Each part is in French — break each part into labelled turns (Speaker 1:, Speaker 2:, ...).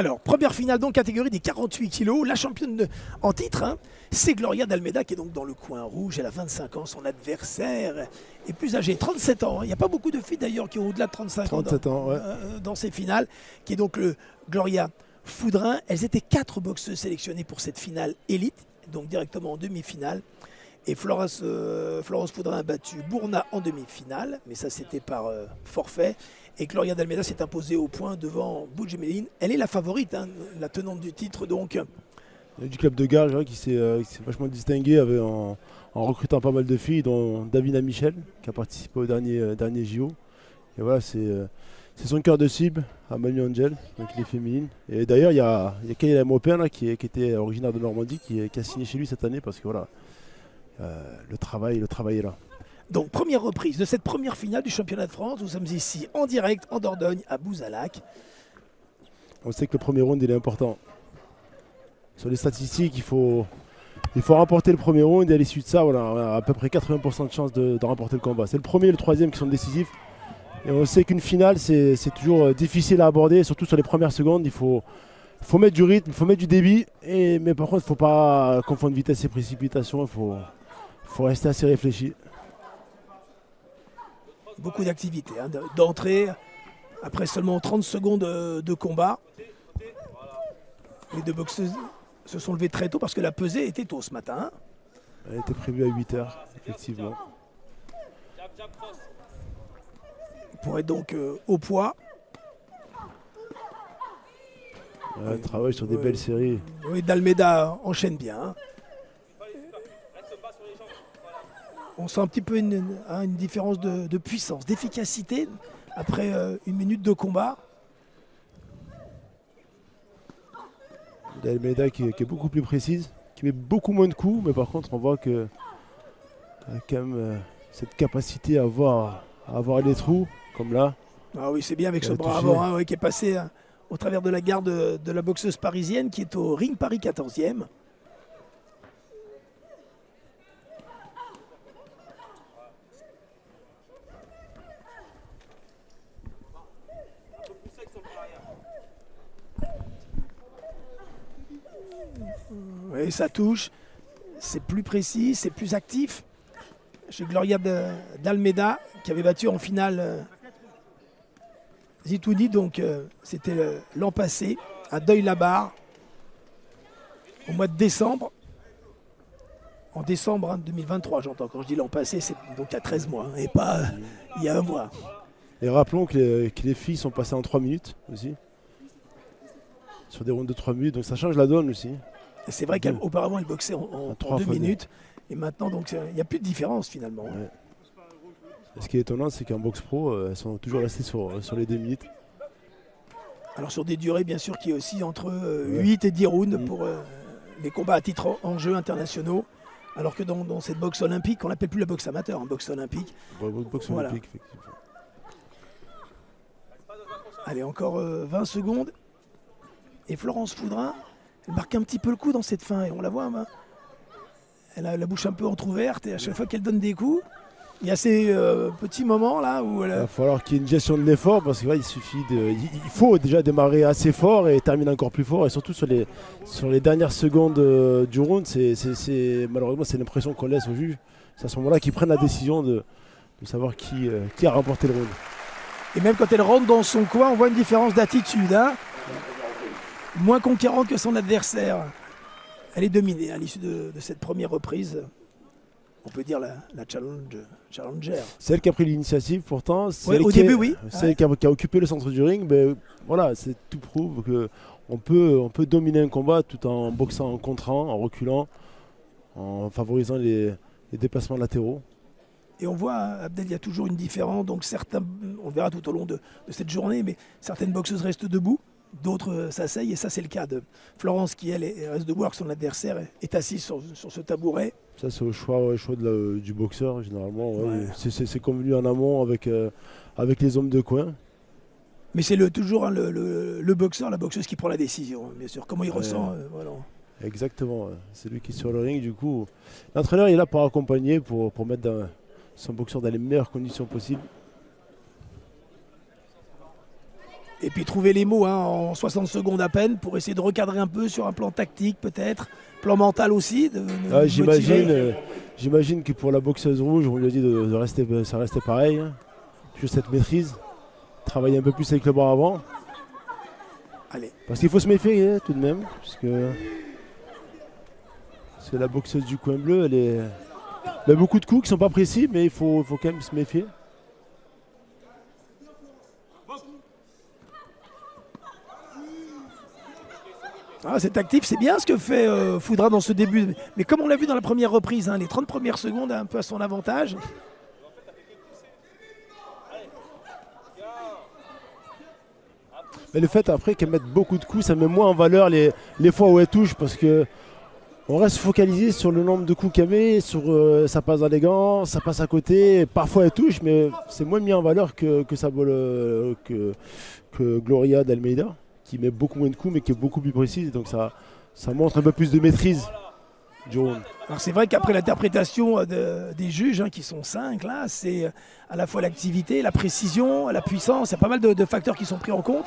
Speaker 1: Alors, première finale donc, catégorie des 48 kilos. La championne en titre, hein, c'est Gloria d'Almeida qui est donc dans le coin rouge. Elle a 25 ans, son adversaire est plus âgé, 37 ans. Il n'y a pas beaucoup de filles d'ailleurs qui ont au-delà de 35 ans,
Speaker 2: 37 ans, ouais.
Speaker 1: dans ces finales, qui est donc le Gloria Foudrin. Elles étaient 4 boxeuses sélectionnées pour cette finale élite, donc directement en demi-finale. Et Florence Foudrin a battu Bourna en demi-finale, mais ça c'était par forfait. Et Gloria d'Almeida s'est imposée au point devant Boudjemeline. Elle est la favorite, hein, la tenante du titre donc.
Speaker 2: Du club de Garges qui s'est vachement distingué en recrutant pas mal de filles, dont Davina Michel, qui a participé au dernier JO. Et voilà, c'est son cœur de cible, Manu Angel, donc il est féminine. Et d'ailleurs, il y a Kayla Maupin qui était originaire de Normandie, qui a signé chez lui cette année parce que voilà, le travail est là.
Speaker 1: Donc première reprise de cette première finale du championnat de France. Nous sommes ici en direct en Dordogne à Bouzalac.
Speaker 2: On sait que le premier round il est important. Sur les statistiques, il faut remporter le premier round et à l'issue de ça, voilà, on a à peu près 80% de chances de remporter le combat. C'est le premier et le troisième qui sont décisifs. Et on sait qu'une finale, c'est toujours difficile à aborder, surtout sur les premières secondes. Il faut mettre du rythme, il faut mettre du débit. Mais par contre, il ne faut pas confondre vitesse et précipitation. Il faut rester assez réfléchi.
Speaker 1: Beaucoup d'activités, hein, d'entrée, après seulement 30 secondes de combat. Les deux boxeuses se sont levées très tôt parce que la pesée était tôt ce matin.
Speaker 2: Elle était prévue à 8 h, effectivement.
Speaker 1: Pour être donc au poids.
Speaker 2: Elle travaille sur des belles séries.
Speaker 1: Oui, d'Almeida enchaîne bien. Hein. On sent un petit peu une différence de puissance, d'efficacité après une minute de combat.
Speaker 2: D'Almeida qui est beaucoup plus précise, qui met beaucoup moins de coups, mais par contre on voit que quand même cette capacité à voir les trous, comme là.
Speaker 1: Ah oui, c'est bien avec ce bras avant hein, qui est passé au travers de la garde de la boxeuse parisienne qui est au ring Paris 14e. Oui, ça touche, c'est plus précis, c'est plus actif. Chez Gloria d'Almeida, qui avait battu en finale Zitouni, donc c'était l'an passé, à Deuil-la-Barre, au mois de décembre. En décembre 2023, j'entends. Quand je dis l'an passé, c'est donc il y a 13 mois, et pas il y a un mois.
Speaker 2: Et rappelons que les filles sont passées en 3 minutes aussi. Sur des rounds de 3 minutes, donc ça change la donne aussi.
Speaker 1: C'est vrai qu'auparavant, elle boxait en 2 minutes. Et maintenant, donc, il n'y a plus de différence finalement.
Speaker 2: Ouais. Et ce qui est étonnant, c'est qu'en boxe pro, elles sont toujours restées sur les 2 minutes.
Speaker 1: Alors sur des durées, bien sûr, qui est aussi entre 8 et 10 rounds pour les combats à titre en jeu internationaux. Alors que dans cette boxe olympique, on l'appelle plus la boxe amateur, boxe olympique.
Speaker 2: Boxe olympique, effectivement.
Speaker 1: Allez, encore 20 secondes. Et Florence Foudrin, elle marque un petit peu le coup dans cette fin. Et on la voit, elle a la bouche un peu entrouverte. Et à chaque fois qu'elle donne des coups, il y a ces petits moments là où elle...
Speaker 2: Il va falloir qu'il y ait une gestion de l'effort parce qu'il il faut déjà démarrer assez fort et terminer encore plus fort. Et surtout sur les dernières secondes du round, malheureusement c'est l'impression qu'on laisse au juge. C'est à ce moment-là qu'ils prennent la décision de savoir qui a remporté le round.
Speaker 1: Et même quand elle rentre dans son coin, on voit une différence d'attitude. Hein, moins conquérante que son adversaire. Elle est dominée à l'issue de cette première reprise. On peut dire la challenger.
Speaker 2: C'est elle qui a pris l'initiative pourtant.
Speaker 1: Au début, oui.
Speaker 2: C'est elle qui a occupé le centre du ring. Mais voilà, tout prouve qu'on peut dominer un combat tout en boxant en contrant, en reculant, en favorisant les déplacements latéraux.
Speaker 1: Et on voit, Abdel, il y a toujours une différence. Donc certains, on le verra tout au long de cette journée, mais certaines boxeuses restent debout. D'autres s'asseyent et ça c'est le cas de Florence qui elle reste debout alors que son adversaire est assis sur ce tabouret.
Speaker 2: Ça c'est au choix du boxeur généralement. Ouais. C'est convenu en amont avec les hommes de coin.
Speaker 1: Mais c'est toujours le boxeur, la boxeuse qui prend la décision, bien sûr. Comment il ressent. Voilà.
Speaker 2: Exactement, c'est lui qui est sur le ring. Du coup, l'entraîneur est là pour accompagner, pour mettre son boxeur dans les meilleures conditions possibles.
Speaker 1: Et puis trouver les mots en 60 secondes à peine pour essayer de recadrer un peu sur un plan tactique peut-être, plan mental aussi.
Speaker 2: J'imagine que pour la boxeuse rouge, on lui a dit de rester, ça restait pareil. Hein. Juste cette maîtrise, travailler un peu plus avec le bras avant.
Speaker 1: Allez.
Speaker 2: Parce qu'il faut se méfier tout de même, parce que la boxeuse du coin bleu, elle a beaucoup de coups qui sont pas précis, mais il faut quand même se méfier.
Speaker 1: C'est actif, c'est bien ce que fait Foudra dans ce début. Mais comme on l'a vu dans la première reprise, les 30 premières secondes un peu à son avantage.
Speaker 2: Mais le fait après qu'elle mette beaucoup de coups, ça met moins en valeur les fois où elle touche, parce que on reste focalisé sur le nombre de coups qu'elle met, sur ça passe dans les gants, ça passe à côté, parfois elle touche, mais c'est moins mis en valeur que Gloria d'Almeida, qui met beaucoup moins de coups mais qui est beaucoup plus précise, donc ça montre un peu plus de maîtrise du round.
Speaker 1: Alors c'est vrai qu'après l'interprétation des juges, qui sont 5 là, c'est à la fois l'activité, la précision, la puissance, il y a pas mal de facteurs qui sont pris en compte.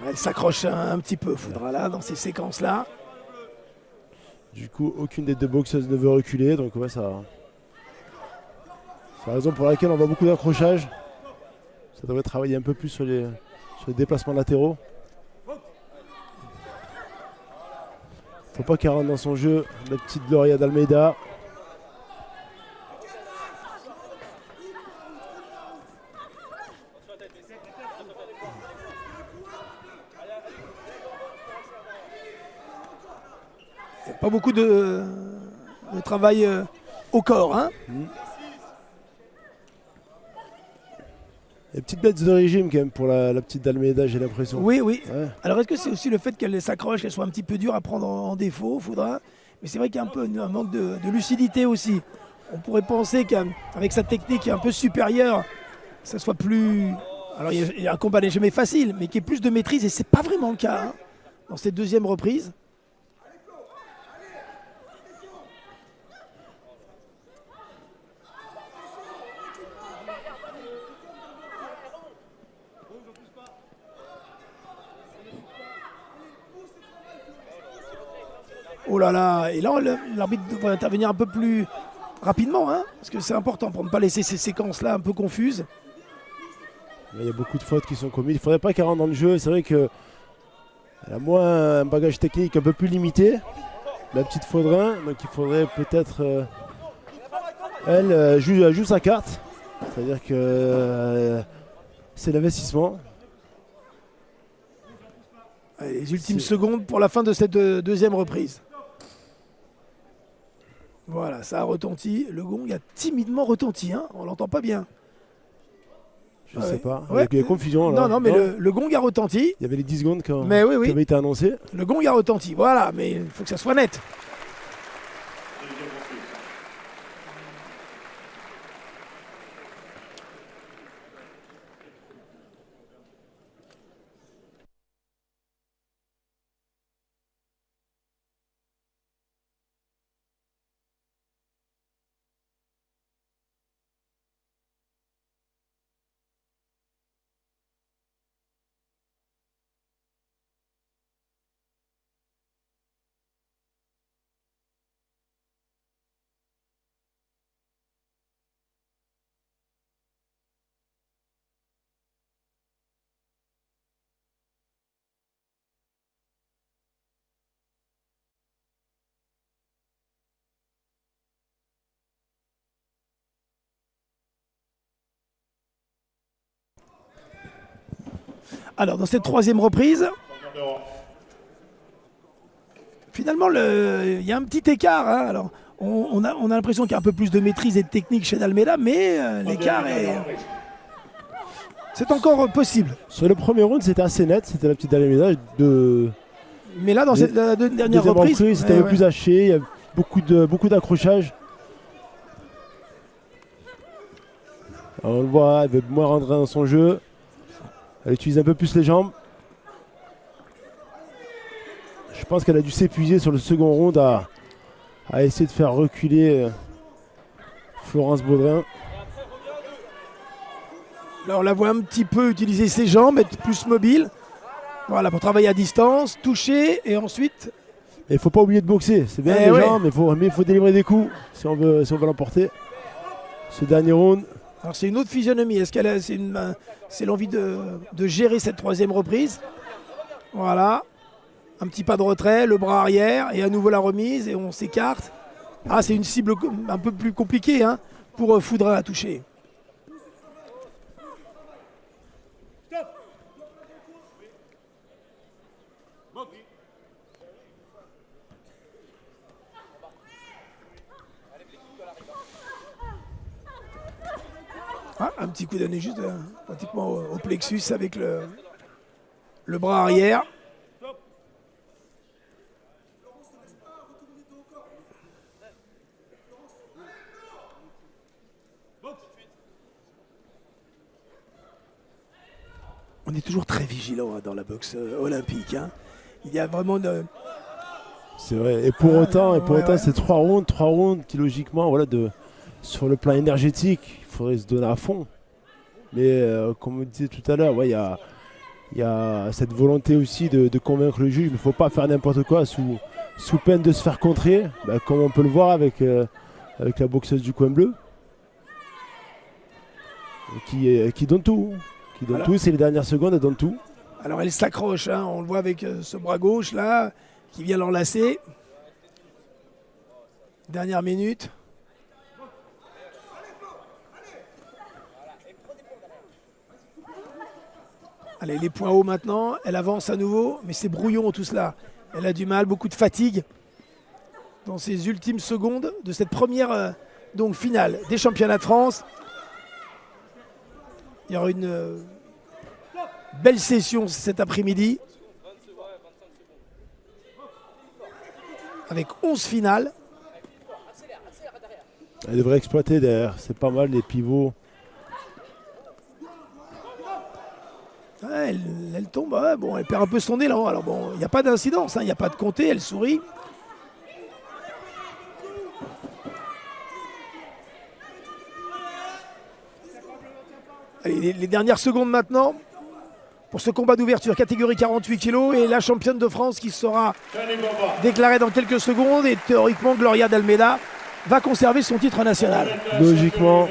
Speaker 1: Elle s'accroche un petit peu, Foudra là, dans ces séquences-là.
Speaker 2: Du coup, aucune des deux boxeuses ne veut reculer, donc ouais, c'est la raison pour laquelle on voit beaucoup d'accrochage. Ça devrait travailler un peu plus sur les déplacements latéraux. Faut pas qu'elle rentre dans son jeu, la petite Gloria d'Almeida.
Speaker 1: Pas beaucoup de travail au corps.
Speaker 2: Et petite bête de régime quand même pour la petite d'Almeida, j'ai l'impression.
Speaker 1: Oui.
Speaker 2: Ouais.
Speaker 1: Alors est-ce que c'est aussi le fait qu'elle s'accroche, qu'elle soit un petit peu dure à prendre en défaut, Foudra? Mais c'est vrai qu'il y a un peu un manque de lucidité aussi. On pourrait penser qu'avec sa technique un peu supérieure, ça soit plus... Alors il y a un combat n'est jamais facile, mais qu'il y ait plus de maîtrise, et c'est pas vraiment le cas dans cette deuxième reprise. Oh là là, et là l'arbitre devrait intervenir un peu plus rapidement, parce que c'est important pour ne pas laisser ces séquences-là un peu confuses.
Speaker 2: Il y a beaucoup de fautes qui sont commises, il ne faudrait pas qu'elle rentre dans le jeu, c'est vrai qu'elle a moins un bagage technique un peu plus limité, la petite Faudrin, donc il faudrait peut-être elle joue sa carte, c'est-à-dire que c'est l'investissement.
Speaker 1: Les ultimes secondes pour la fin de cette deuxième reprise. Voilà, ça a retenti. Le gong a timidement retenti. On l'entend pas bien.
Speaker 2: Je ne sais pas. Ouais. Il y a confusion là.
Speaker 1: Non, mais le gong a retenti.
Speaker 2: Il y avait les 10 secondes qui
Speaker 1: avaient
Speaker 2: été annoncées.
Speaker 1: Le gong a retenti. Voilà, mais il faut que ça soit net. Alors, dans cette troisième reprise, finalement, il y a un petit écart. Alors, on a l'impression qu'il y a un peu plus de maîtrise et de technique chez Almeida, mais l'écart est... C'est encore possible.
Speaker 2: Sur le premier round, c'était assez net. C'était la petite Almeida.
Speaker 1: Mais là, dans cette dernière reprise,
Speaker 2: c'était un peu plus haché. Il y a beaucoup d'accrochages. On le voit, elle veut moins rentrer dans son jeu. Elle utilise un peu plus les jambes. Je pense qu'elle a dû s'épuiser sur le second round à a essayé de faire reculer Florence Baudrin.
Speaker 1: Là, on la voit un petit peu utiliser ses jambes, être plus mobile. Voilà, pour travailler à distance, toucher et ensuite.
Speaker 2: Il ne faut pas oublier de boxer. C'est bien les jambes, mais il faut délivrer des coups si on veut l'emporter. Ce dernier round.
Speaker 1: Alors c'est une autre physionomie. Est-ce qu'elle c'est l'envie de gérer cette troisième reprise? Voilà. Un petit pas de retrait, le bras arrière et à nouveau la remise et on s'écarte. Ah, c'est une cible un peu plus compliquée hein, pour Foudrin à toucher. Ah, un petit coup donné juste pratiquement au plexus avec le bras arrière. On est toujours très vigilant hein, dans la boxe olympique. Hein. Il y a vraiment
Speaker 2: C'est vrai. Et pour autant, c'est 3 rounds qui logiquement, voilà, sur le plan énergétique, il faudrait se donner à fond. Mais comme on disait tout à l'heure, ouais, il y a cette volonté aussi de convaincre le juge. Il ne faut pas faire n'importe quoi sous peine de se faire contrer, comme on peut le voir avec la boxeuse du coin bleu, qui donne tout. C'est les dernières secondes, elle donne tout.
Speaker 1: Alors elle s'accroche, hein, on le voit avec ce bras gauche là, qui vient l'enlacer. Dernière minute. Allez, les points hauts maintenant, elle avance à nouveau, mais c'est brouillon tout cela. Elle a du mal, beaucoup de fatigue dans ces ultimes secondes de cette première donc, finale des championnats de France. Il y aura une belle session cet après-midi avec 11 finales.
Speaker 2: Elle devrait exploiter derrière, c'est pas mal les pivots.
Speaker 1: Elle tombe, bon, elle perd un peu son élan. Alors bon, il n'y a pas d'incidence, il n'y a pas de compter, elle sourit. Allez, les dernières secondes maintenant pour ce combat d'ouverture, catégorie 48 kg et la championne de France qui sera déclarée dans quelques secondes et théoriquement Gloria d'Almeida va conserver son titre national.
Speaker 2: Logiquement.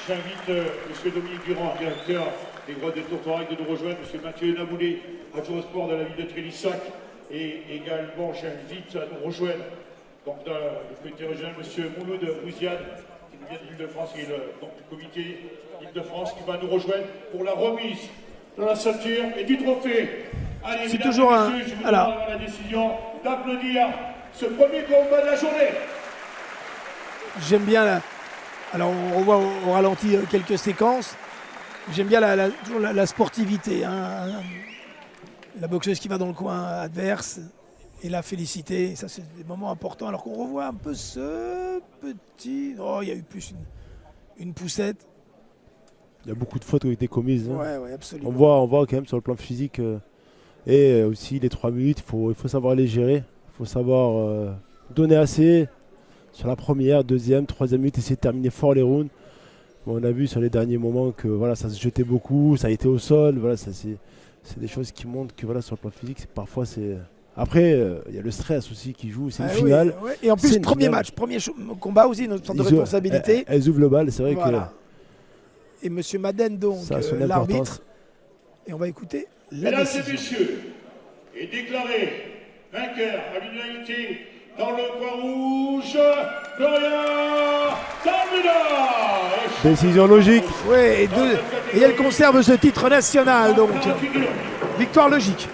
Speaker 3: J'invite M. Dominique Durand, directeur des grottes de Tourtoirac, de nous rejoindre, M. Mathieu Naboulé, adjoint au sport de la ville de Trélissac, et également j'invite à nous rejoindre donc, dans le comité régional M. Mouloud Bouziane, qui nous vient de l'Île-de-France, qui est donc, le comité Île-de-France, qui va nous rejoindre pour la remise de la ceinture et du trophée. Allez,
Speaker 1: c'est toujours un.
Speaker 3: Je vous demande avant la décision d'applaudir ce premier combat de la journée.
Speaker 1: J'aime bien alors on revoit au ralenti quelques séquences. J'aime bien la sportivité. Hein. La boxeuse qui va dans le coin adverse et la féliciter. Ça, c'est des moments importants. Alors qu'on revoit un peu ce petit. Oh, il y a eu plus une poussette.
Speaker 2: Il y a beaucoup de fautes qui ont été commises. Hein.
Speaker 1: Ouais, absolument.
Speaker 2: On voit quand même sur le plan physique. Et aussi les 3 minutes, il faut savoir les gérer. Il faut savoir donner assez. Sur la première, deuxième, troisième minute, essayer de terminer fort les rounds. Bon, on a vu sur les derniers moments que voilà, ça se jetait beaucoup, ça a été au sol. Voilà, c'est des choses qui montrent que voilà, sur le plan physique, parfois c'est. Après, il y a le stress aussi qui joue, c'est une finale.
Speaker 1: Oui. Et en plus, premier match, premier combat aussi, notre sorte de responsabilité.
Speaker 2: Elles ouvrent le bal, c'est vrai
Speaker 1: voilà. Et M. Madden, donc, l'arbitre. Et on va écouter la décision.
Speaker 3: Mesdames et messieurs, est déclaré vainqueur à l'unanimité dans le coin rouge, Gloria d'Almeida.
Speaker 2: Décision logique.
Speaker 1: Oui, et elle conserve ce titre national, donc victoire logique.